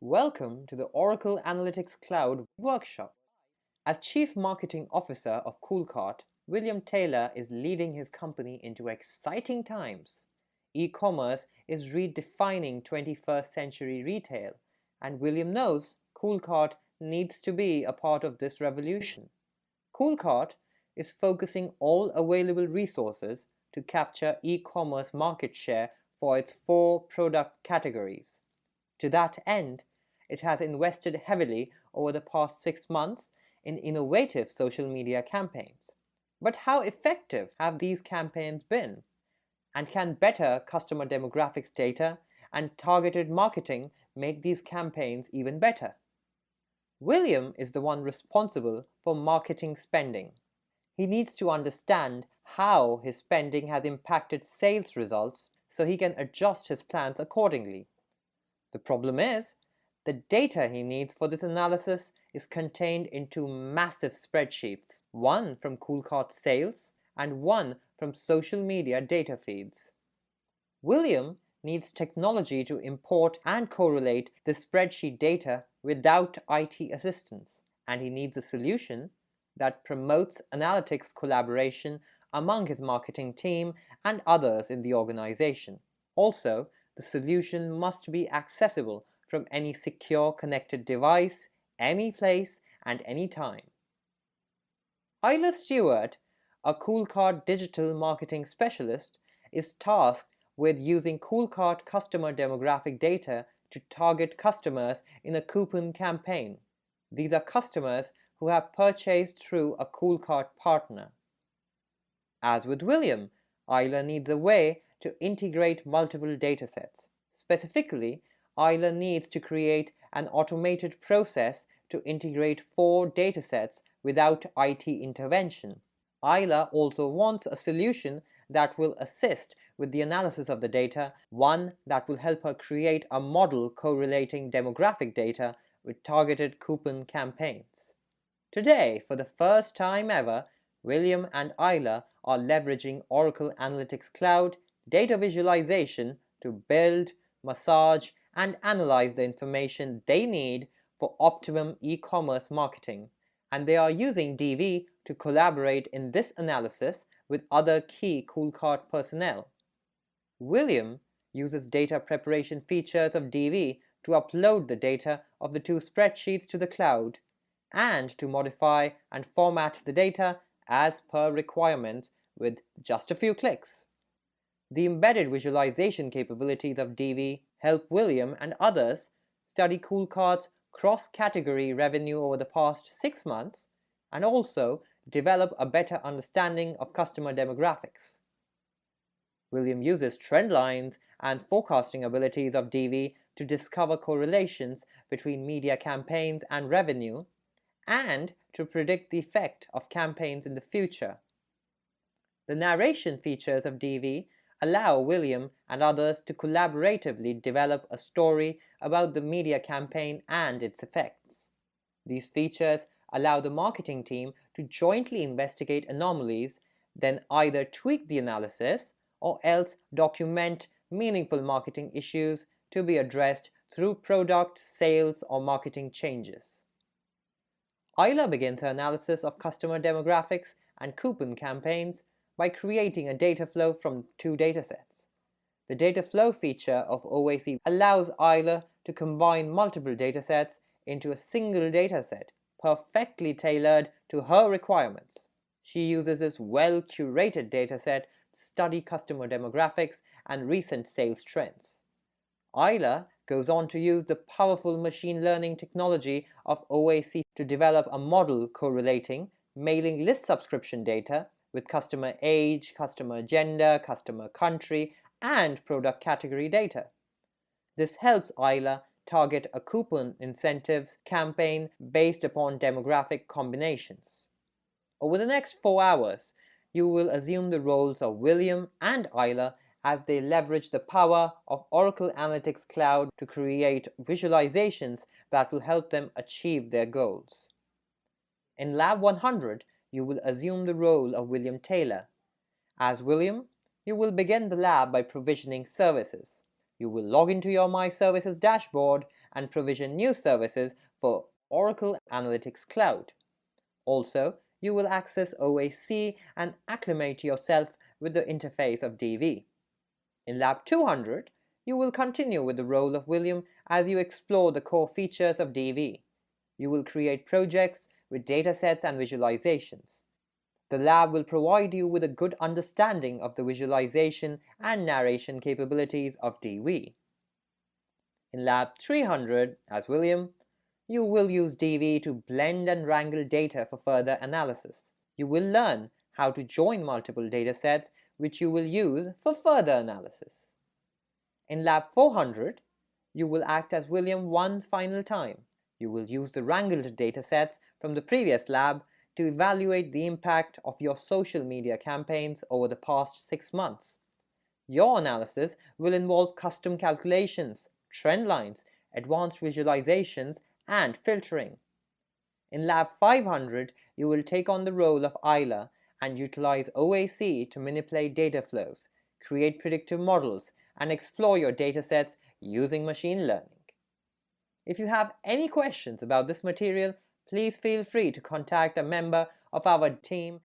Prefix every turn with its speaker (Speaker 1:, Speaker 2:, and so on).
Speaker 1: Welcome to the Oracle Analytics Cloud workshop. As Chief Marketing Officer of Coolcart, William Taylor is leading his company into exciting times. E-commerce is redefining 21st century retail, and William knows Coolcart needs to be a part of this revolution. Coolcart is focusing all available resources to capture e-commerce market share for its four product categories. To that end, it has invested heavily over the past 6 months in innovative social media campaigns. But how effective have these campaigns been? And can better customer demographics data and targeted marketing make these campaigns even better? William is the one responsible for marketing spending. He needs to understand how his spending has impacted sales results so he can adjust his plans accordingly. The problem is, the data he needs for this analysis is contained in two massive spreadsheets, one from Coolcart sales and one from social media data feeds. William needs technology to import and correlate the spreadsheet data without IT assistance, and he needs a solution that promotes analytics collaboration among his marketing team and others in the organization. Also, the solution must be accessible from any secure connected device, any place, and any time. Isla Stewart, a Coolcart digital marketing specialist, is tasked with using Coolcart customer demographic data to target customers in a coupon campaign. These are customers who have purchased through a Coolcart partner. As with William, Isla needs a way to integrate multiple datasets. Specifically, Isla needs to create an automated process to integrate four datasets without IT intervention. Isla also wants a solution that will assist with the analysis of the data, one that will help her create a model correlating demographic data with targeted coupon campaigns. Today, for the first time ever, William and Isla are leveraging Oracle Analytics Cloud data visualization to build, massage, and analyze the information they need for optimum e-commerce marketing, and they are using DV to collaborate in this analysis with other key Coolcart personnel. William uses data preparation features of DV to upload the data of the two spreadsheets to the cloud and to modify and format the data as per requirements with just a few clicks. The embedded visualization capabilities of DV help William and others study Coolcart's cross-category revenue over the past 6 months and also develop a better understanding of customer demographics. William uses trend lines and forecasting abilities of DV to discover correlations between media campaigns and revenue and to predict the effect of campaigns in the future. The narration features of DV allow William and others to collaboratively develop a story about the media campaign and its effects. These features allow the marketing team to jointly investigate anomalies, then either tweak the analysis or else document meaningful marketing issues to be addressed through product, sales, or marketing changes. Isla begins her analysis of customer demographics and coupon campaigns by creating a data flow from two datasets. The data flow feature of OAC allows Isla to combine multiple datasets into a single dataset, perfectly tailored to her requirements. She uses this well-curated dataset to study customer demographics and recent sales trends. Isla goes on to use the powerful machine learning technology of OAC to develop a model correlating mailing list subscription data with customer age, customer gender, customer country, and product category data. This helps Isla target a coupon incentives campaign based upon demographic combinations. Over the next 4 hours, you will assume the roles of William and Isla as they leverage the power of Oracle Analytics Cloud to create visualizations that will help them achieve their goals. In Lab 100, you will assume the role of William Taylor. As William, you will begin the lab by provisioning services. You will log into your My Services dashboard and provision new services for Oracle Analytics Cloud. Also, you will access OAC and acclimate yourself with the interface of DV. In Lab 200, you will continue with the role of William as you explore the core features of DV. You will create projects with datasets and visualizations. The lab will provide you with a good understanding of the visualization and narration capabilities of DV. In Lab 300, as William, you will use DV to blend and wrangle data for further analysis. You will learn how to join multiple datasets, which you will use for further analysis. In Lab 400, you will act as William one final time. You will use the wrangled datasets from the previous lab to evaluate the impact of your social media campaigns over the past 6 months. Your analysis will involve custom calculations, trend lines, advanced visualizations, and filtering. In Lab 500, you will take on the role of Isla and utilize OAC to manipulate data flows, create predictive models, and explore your datasets using machine learning. If you have any questions about this material, please feel free to contact a member of our team